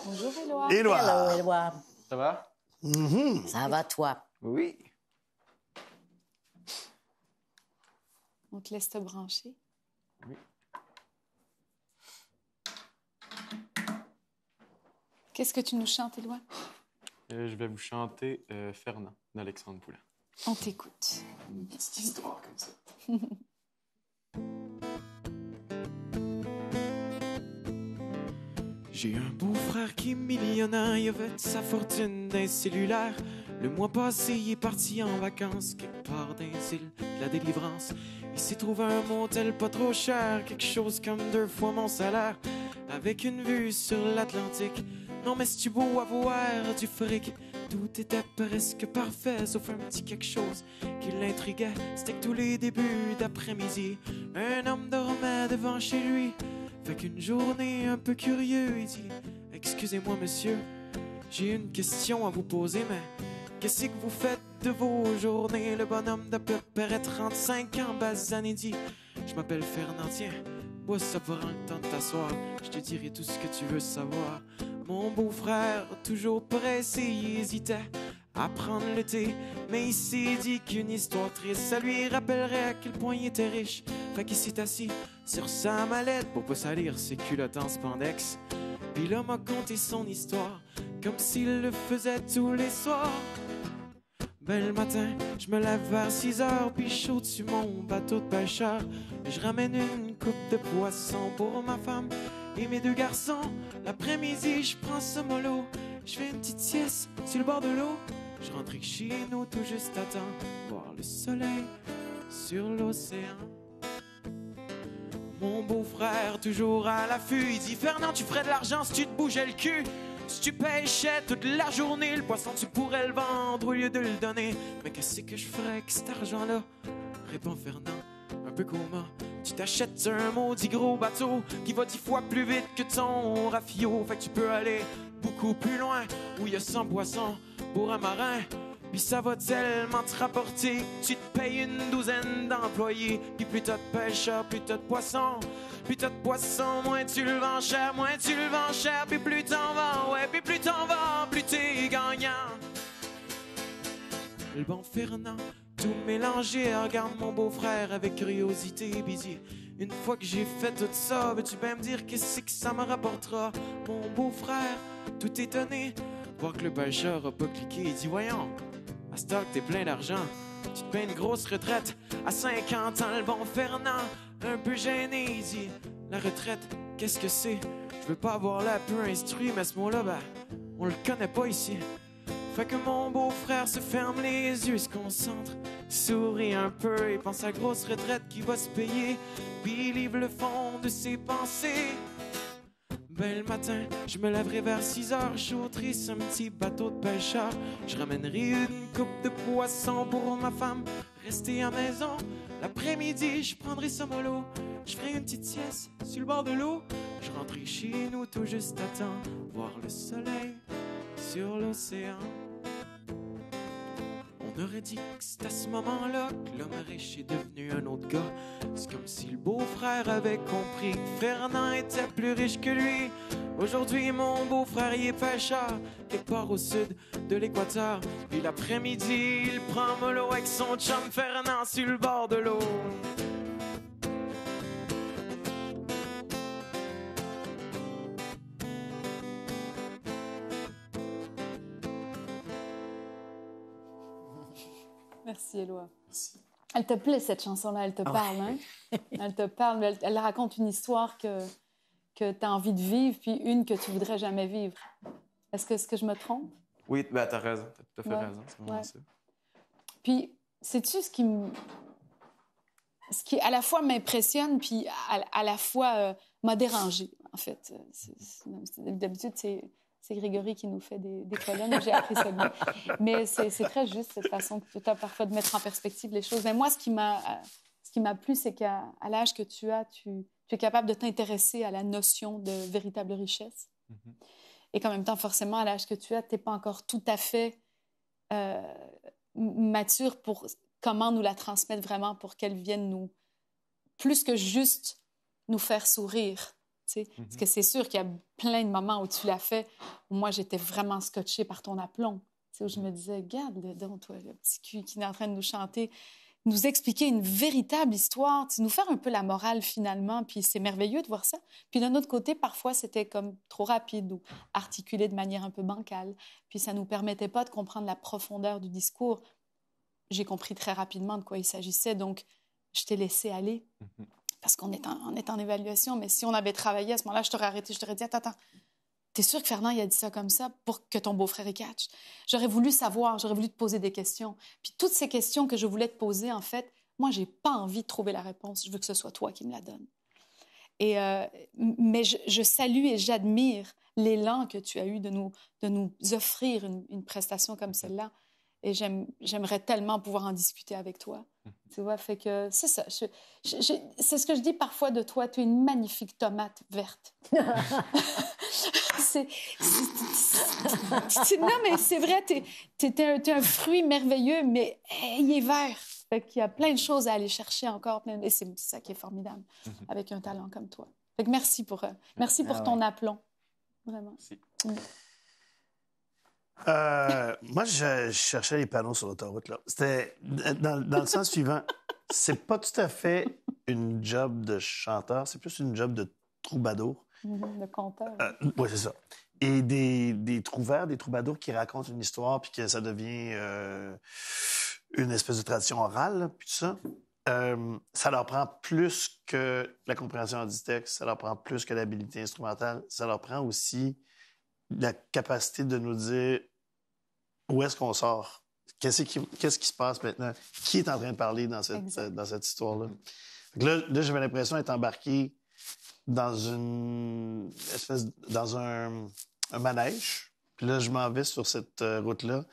Bonjour, Éloi. Éloi. Hello, Éloi. Ça va? Ça va, toi? Oui. On te laisse te brancher. Oui. Qu'est-ce que tu nous chantes, Éloi? Je vais vous chanter Fernand d'Alexandre Poulain. On t'écoute. Une petite histoire comme ça. J'ai un beau-frère qui est millionnaire, il a fait sa fortune d'un cellulaire. Le mois passé, il est parti en vacances, quelque part dans les îles de la délivrance. Il s'est trouvé un motel pas trop cher, quelque chose comme 2 fois mon salaire, avec une vue sur l'Atlantique. Non mais c'est-tu beau avoir du fric? Tout était presque parfait, sauf un petit quelque chose qui l'intriguait. C'était que tous les débuts d'après-midi, un homme dormait devant chez lui. Fait qu'une journée un peu curieux, il dit « Excusez-moi, monsieur, j'ai une question à vous poser, mais qu'est-ce que vous faites de vos journées? » Le bonhomme d'à peu près 35 ans, Bazan, il dit « Je m'appelle Fernand, tiens, bois ça pour un temps de t'asseoir, je te dirai tout ce que tu veux savoir. » Mon beau-frère, toujours pressé, il hésitait à prendre le thé, mais il s'est dit qu'une histoire triste, ça lui rappellerait à quel point il était riche. Fait qu'il s'est assis sur sa mallette pour pas salir ses culottes en spandex. Puis l'homme a conté son histoire comme s'il le faisait tous les soirs. Ben le matin, je me lève vers 6 heures, puis je saute sur mon bateau de pêcheur. Je ramène une coupe de poisson pour ma femme et mes 2 garçons. L'après-midi, je prends ce mollo, je fais une petite sieste sur le bord de l'eau. Je rentre chez nous tout juste à temps, voir le soleil sur l'océan. Mon beau-frère, toujours à l'affût, il dit « Fernand, tu ferais de l'argent si tu te bougeais le cul. Si tu pêchais toute la journée, le poisson, tu pourrais le vendre au lieu de le donner. Mais qu'est-ce que je ferais avec cet argent-là? » Répond Fernand, un peu coma. Tu t'achètes un maudit gros bateau qui va 10 fois plus vite que ton rafio. Fait que tu peux aller beaucoup plus loin, où il y a 100 poissons pour un marin. Puis ça va tellement te rapporter que tu te payes une 12aine d'employés. Puis plus t'as de pêcheurs, plus t'as de poissons. Plus t'as de poissons, moins tu le vends cher, moins tu le vends cher. Puis plus t'en vends, ouais, puis plus t'en vends, plus t'es gagnant. Le bon Fernand, tout mélangé, regarde mon beau-frère avec curiosité. Puis dit, une fois que j'ai fait tout ça, veux-tu bien me dire qu'est-ce que ça me rapportera? Mon beau-frère, tout étonné, voir que le pêcheur a pas cliqué, il dit, voyons, à ce temps que t'es plein d'argent, tu te payes une grosse retraite à 50 ans. Le bon Fernand, un peu gêné, il dit, la retraite, qu'est-ce que c'est? Je veux pas avoir l'air peu instruit, mais ce mot-là, ben, on le connaît pas ici. Fait que mon beau-frère se ferme les yeux, se concentre, sourit un peu et pense à la grosse retraite qui va se payer, puis il livre le fond de ses pensées. Ben le matin, je me lèverai vers 6 heures, j'ôterai ce petit bateau de pêcheur. Je ramènerai une coupe de poisson pour ma femme, rester à maison. L'après-midi, je prendrai ce mollo, je ferai une petite sieste sur le bord de l'eau. Je rentrerai chez nous tout juste à temps, voir le soleil sur l'océan. On aurait dit que c'est à ce moment-là que l'homme riche est devenu un autre gars. C'est comme si le beau-frère avait compris que Fernand était plus riche que lui. Aujourd'hui, mon beau-frère y est pêcheur, quelque part au sud de l'équateur. Puis l'après-midi, il prend mollo avec son chum Fernand sur le bord de l'eau. Merci, Éloi. Merci. Elle te plaît, cette chanson-là? Elle te parle, hein? Elle te parle, mais elle raconte une histoire que tu as envie de vivre, puis une que tu voudrais jamais vivre. Est-ce que je me trompe? Oui, ben t'as raison, t'as tout à fait Ouais. raison, c'est vraiment Ouais. ça. Puis, sais-tu ce qui à la fois m'impressionne, puis à la fois m'a dérangée, en fait. D'habitude, c'est Grégory qui nous fait des colonnes. J'ai appris ça de lui. Mais c'est très juste, cette façon que tu as parfois de mettre en perspective les choses. Mais moi, ce qui m'a plu, c'est qu'à l'âge que tu as, tu es capable de t'intéresser à la notion de véritable richesse. Mm-hmm. Et qu'en même temps, forcément, à l'âge que tu as, tu n'es pas encore tout à fait mature pour comment nous la transmettre vraiment, pour qu'elle vienne nous, plus que juste nous faire sourire, sais. Parce que c'est sûr qu'il y a plein de moments où tu l'as fait, où moi, j'étais vraiment scotchée par ton aplomb. Tu sais, où je me disais, regarde, donc, toi, le petit cul qui est en train de nous chanter, nous expliquer une véritable histoire, tu sais, nous faire un peu la morale, finalement. Puis c'est merveilleux de voir ça. Puis d'un autre côté, parfois, c'était comme trop rapide ou articulé de manière un peu bancale. Puis ça nous permettait pas de comprendre la profondeur du discours. J'ai compris très rapidement de quoi il s'agissait, donc je t'ai laissé aller parce qu'on est en évaluation. Mais si on avait travaillé à ce moment-là, je t'aurais arrêté, je t'aurais dit, attends, t'es sûr que Fernand, il a dit ça comme ça pour que ton beau-frère y catch? J'aurais voulu savoir, j'aurais voulu te poser des questions. Puis toutes ces questions que je voulais te poser, en fait, moi, j'ai pas envie de trouver la réponse. Je veux que ce soit toi qui me la donne. Mais je salue et j'admire l'élan que tu as eu de nous offrir une prestation comme celle-là. Et j'aimerais tellement pouvoir en discuter avec toi. Tu vois, fait que c'est ça. C'est ce que je dis parfois de toi. Tu es une magnifique tomate verte. Non, mais c'est vrai, t'es un fruit merveilleux, mais il est vert. Fait qu'il y a plein de choses à aller chercher encore. Et c'est ça qui est formidable avec un talent comme toi. Fait que merci pour ton aplomb. Vraiment. Merci. Moi, je cherchais les panneaux sur l'autoroute, là. C'était dans le sens suivant. C'est pas tout à fait une job de chanteur, c'est plus une job de troubadour. De conteur. Oui, c'est ça. Et des trouvères, des troubadours qui racontent une histoire puis que ça devient une espèce de tradition orale, là, puis tout ça. Ça leur prend plus que la compréhension du texte, ça leur prend plus que l'habilité instrumentale, ça leur prend aussi la capacité de nous dire où est-ce qu'on sort, qu'est-ce qui se passe maintenant, qui est en train de parler dans cette histoire-là. Là, j'avais l'impression d'être embarqué dans un manège. Puis là, je m'en vais sur cette route-là.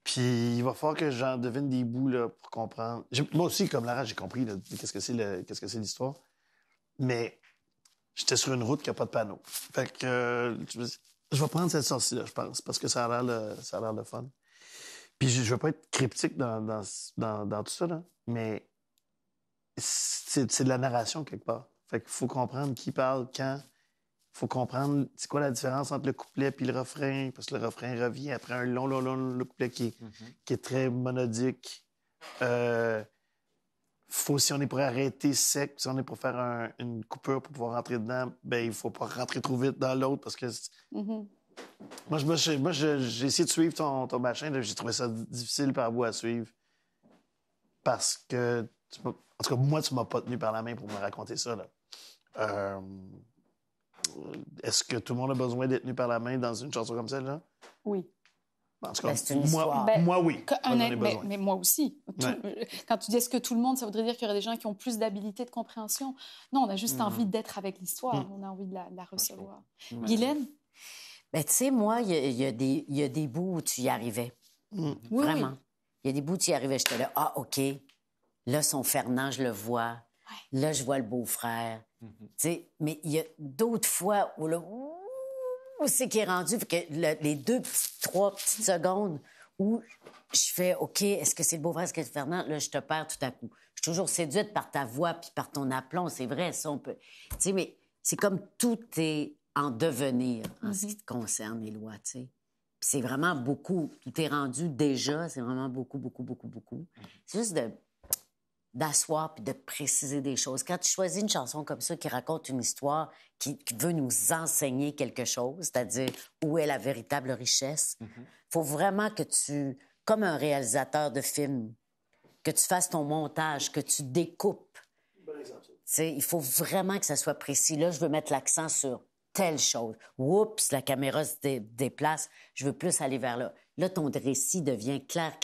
Puis il va falloir que j'en devine des bouts là, pour comprendre. Moi aussi, comme Lara, j'ai compris là, qu'est-ce que c'est l'histoire. Mais j'étais sur une route qui n'a pas de panneau. Fait que je vais prendre cette sortie-là, je pense, parce que ça a l'air le fun. Puis je veux pas être cryptique dans tout ça, là, mais c'est de la narration quelque part. Fait qu'il faut comprendre qui parle, quand. Il faut comprendre c'est quoi la différence entre le couplet et le refrain, parce que le refrain revient après un long couplet qui est très monodique. Si on est pour arrêter sec, si on est pour faire une coupure pour pouvoir rentrer dedans, ben il faut pas rentrer trop vite dans l'autre parce que... Moi, j'ai essayé de suivre ton machin. Là, j'ai trouvé ça difficile par bout à suivre parce que... En tout cas, moi, tu m'as pas tenu par la main pour me raconter ça. Là. Est-ce que tout le monde a besoin d'être tenu par la main dans une chanson comme celle-là? Oui. En tout cas, c'est une histoire. Moi, oui. Mais moi aussi. Quand tu dis est-ce que tout le monde, ça voudrait dire qu'il y aurait des gens qui ont plus d'habilité de compréhension? Non, on a juste envie d'être avec l'histoire. On a envie de la recevoir. Guylaine? Ben, tu sais, moi, il y a des bouts où tu y arrivais. Vraiment. Oui. Il y a des bouts où tu y arrivais. J'étais là, OK. Là, son Fernand, je le vois. Ouais. Là, je vois le beau-frère. Tu sais, mais il y a d'autres fois où là, où c'est qui est rendu, que les 3 petites secondes où je fais, OK, est-ce que c'est le beau-frère, est-ce que c'est Fernand? Là, je te perds tout à coup. Je suis toujours séduite par ta voix puis par ton aplomb. C'est vrai, ça, on peut... Tu sais, mais c'est comme tout est en devenir en ce qui te concerne, les lois, tu sais. Puis c'est vraiment beaucoup. Tout est rendu déjà, c'est vraiment beaucoup. C'est juste d'asseoir puis de préciser des choses. Quand tu choisis une chanson comme ça qui raconte une histoire, qui veut nous enseigner quelque chose, c'est-à-dire où est la véritable richesse, faut vraiment que tu, comme un réalisateur de film, que tu fasses ton montage, que tu découpes. Il faut vraiment que ça soit précis. Là, je veux mettre l'accent sur telle chose. Oups, la caméra se déplace. Je veux plus aller vers là. Là, ton récit devient clair.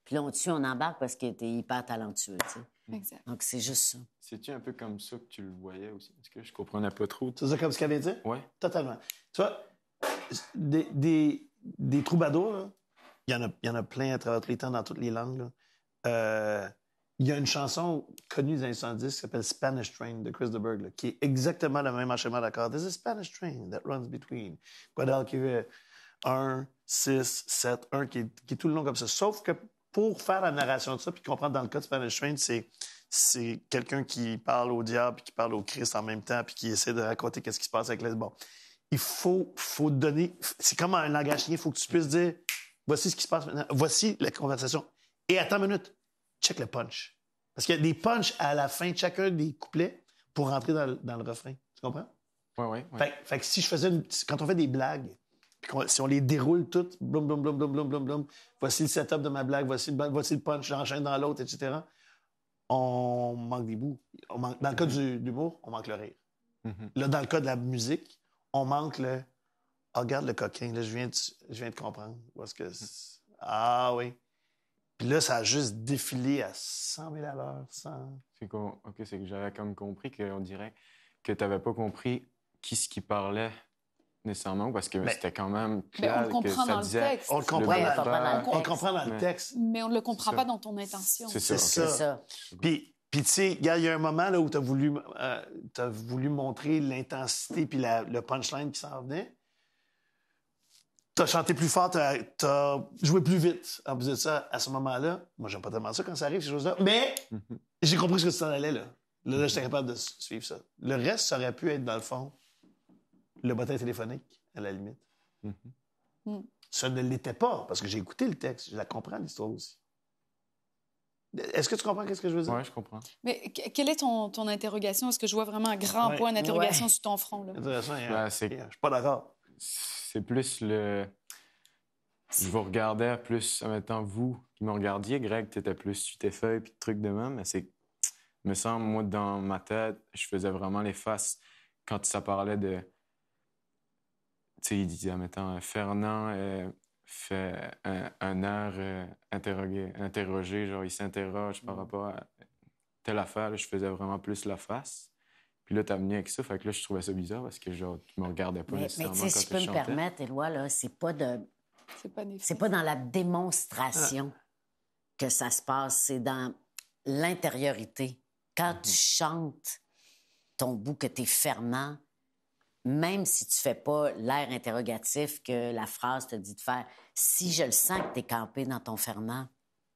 Puis là, on embarque parce qu'il était hyper talentueux, tu sais. Exact. Donc, c'est juste ça. C'est-tu un peu comme ça que tu le voyais aussi? Parce que je comprenais pas trop. C'est ça comme ce qu'elle vient de dire? Oui. Totalement. Tu vois, des troubadours, là, il y en a plein à travers tous les temps, dans toutes les langues. Il y a une chanson connue des années 70 qui s'appelle Spanish Train de Chris de Burgh, là, qui est exactement le même enchaînement d'accords. There's a Spanish train that runs between Guadalquivir 1, 6, 7, 1, qui est tout le long comme ça. Sauf que pour faire la narration de ça, puis comprendre dans le cas de Spanish Train, c'est c'est quelqu'un qui parle au diable puis qui parle au Christ en même temps puis qui essaie de raconter qu'est-ce qui se passe avec les... Bon, il faut donner... C'est comme un langage signé, il faut que tu puisses dire voici ce qui se passe maintenant, voici la conversation. Et attends une minute, check le punch. Parce qu'il y a des punchs à la fin de chacun des couplets pour rentrer dans le refrain. Tu comprends? Oui. Fait que si je faisais quand on fait des blagues, puis si on les déroule toutes, blum, blum, blum, blum, blum, blum, blum, voici le setup de ma blague, voici le punch, j'enchaîne dans l'autre, etc., on manque des bouts. Dans le cas de l'humour, on manque le rire. Là, dans le cas de la musique, on manque le « Ah, regarde le coquin, là, je viens de comprendre. » Ah oui. Puis là, ça a juste défilé à 100 000 à l'heure. C'est que j'avais comme compris qu'on dirait que tu n'avais pas compris qui parlait nécessairement, parce que c'était quand même clair on le comprend que ça dans disait... le texte. On le comprend dans le texte. Mais on ne le comprend pas dans ton intention. C'est C'est ça. ça. Puis tu sais, il y a un moment là, où tu as voulu montrer l'intensité puis le punchline qui s'en venait. Tu as chanté plus fort, tu as joué plus vite. En plus de ça, à ce moment-là, moi, j'aime pas tellement ça quand ça arrive, ces choses-là, mais j'ai compris ce que tu t'en allais, là. Là, j'étais capable de suivre ça. Le reste, ça aurait pu être, dans le fond, le bottin téléphonique, à la limite. Ça ne l'était pas, parce que j'ai écouté le texte. Je la comprends, l'histoire aussi. Est-ce que tu comprends ce que je veux dire? Oui, je comprends. Mais quelle est ton interrogation? Est-ce que je vois vraiment un grand point d'interrogation sur ton front? Là? Intéressant. Ben, Je suis pas d'accord. C'est plus le... Je vous regardais plus, en même temps, vous qui me regardiez, Greg, tu étais plus sur tes feuilles puis trucs de même, mais c'est... me semble, moi, dans ma tête, je faisais vraiment les faces quand ça parlait de... Tu sais, il disait, admettons, Fernand fait un air interrogé, genre, il s'interroge par rapport à telle affaire. Là, je faisais vraiment plus la face. Puis là, t'as venu avec ça, fait que là, je trouvais ça bizarre parce que, genre, tu me regardais pas nécessairement mais tu sais, si je peux me permettre, Éloi, là, c'est pas dans la démonstration que ça se passe, c'est dans l'intériorité. Quand tu chantes ton bout, que t'es Fernand, même si tu fais pas l'air interrogatif que la phrase te dit de faire, si je le sens que t'es campé dans ton Fernand,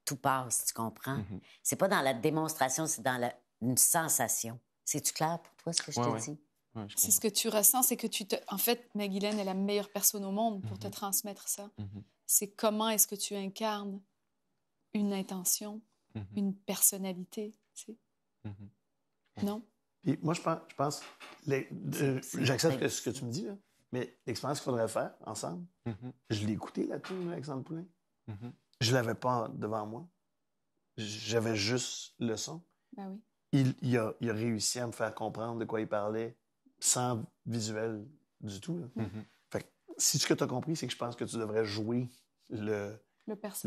tout passe, tu comprends? C'est pas dans la démonstration, c'est dans une sensation. C'est-tu clair pour toi, ce que je te dis? Ouais, c'est ce que tu ressens, c'est que En fait, Maguilène est la meilleure personne au monde pour te transmettre ça. C'est comment est-ce que tu incarnes une intention, une personnalité, tu sais? Non? Puis moi, je pense j'accepte ce que tu me dis, là, mais l'expérience qu'il faudrait faire ensemble, je l'ai écouté, la tune Alexandre Poulain. Je l'avais pas devant moi. J'avais juste le son. Ben oui. Il a réussi à me faire comprendre de quoi il parlait sans visuel du tout. Fait que, si ce que tu as compris, c'est que je pense que tu devrais jouer les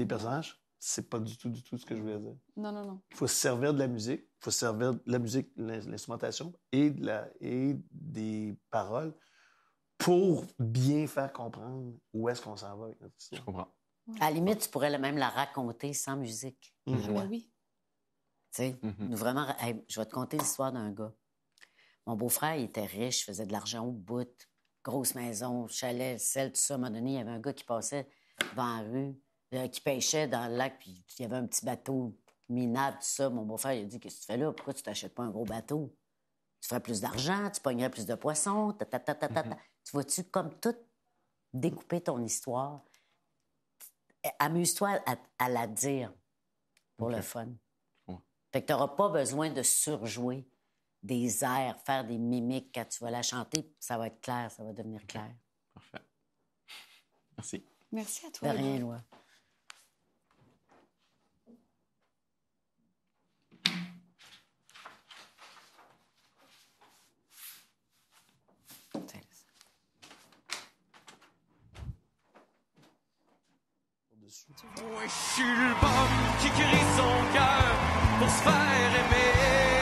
personnages, c'est pas du tout ce que je voulais dire. Non. Il faut se servir de la musique, il faut se servir de la musique, l'instrumentation et des paroles pour bien faire comprendre où est-ce qu'on s'en va avec notre histoire. Je comprends. À la limite, tu pourrais même la raconter sans musique. Ben oui. Tu sais, nous vraiment... Hey, je vais te conter l'histoire d'un gars. Mon beau-frère, il était riche, faisait de l'argent au bout, grosse maison, chalet, sel, tout ça. À un moment donné, il y avait un gars qui passait dans la rue, qui pêchait dans le lac, puis il y avait un petit bateau minable, tout ça. Mon beau-frère, il a dit, qu'est-ce que tu fais là? Pourquoi tu t'achètes pas un gros bateau? Tu ferais plus d'argent, tu pognerais plus de poissons, Tu vois-tu, comme tout découper ton histoire? Amuse-toi à la dire pour le fun. Fait que tu n'auras pas besoin de surjouer des airs, faire des mimiques quand tu vas la chanter. Ça va être clair, ça va devenir clair. Parfait. Merci. Merci à toi. De rien, Éloi. Moi, je suis le bon qui crie son cœur pour se faire aimer.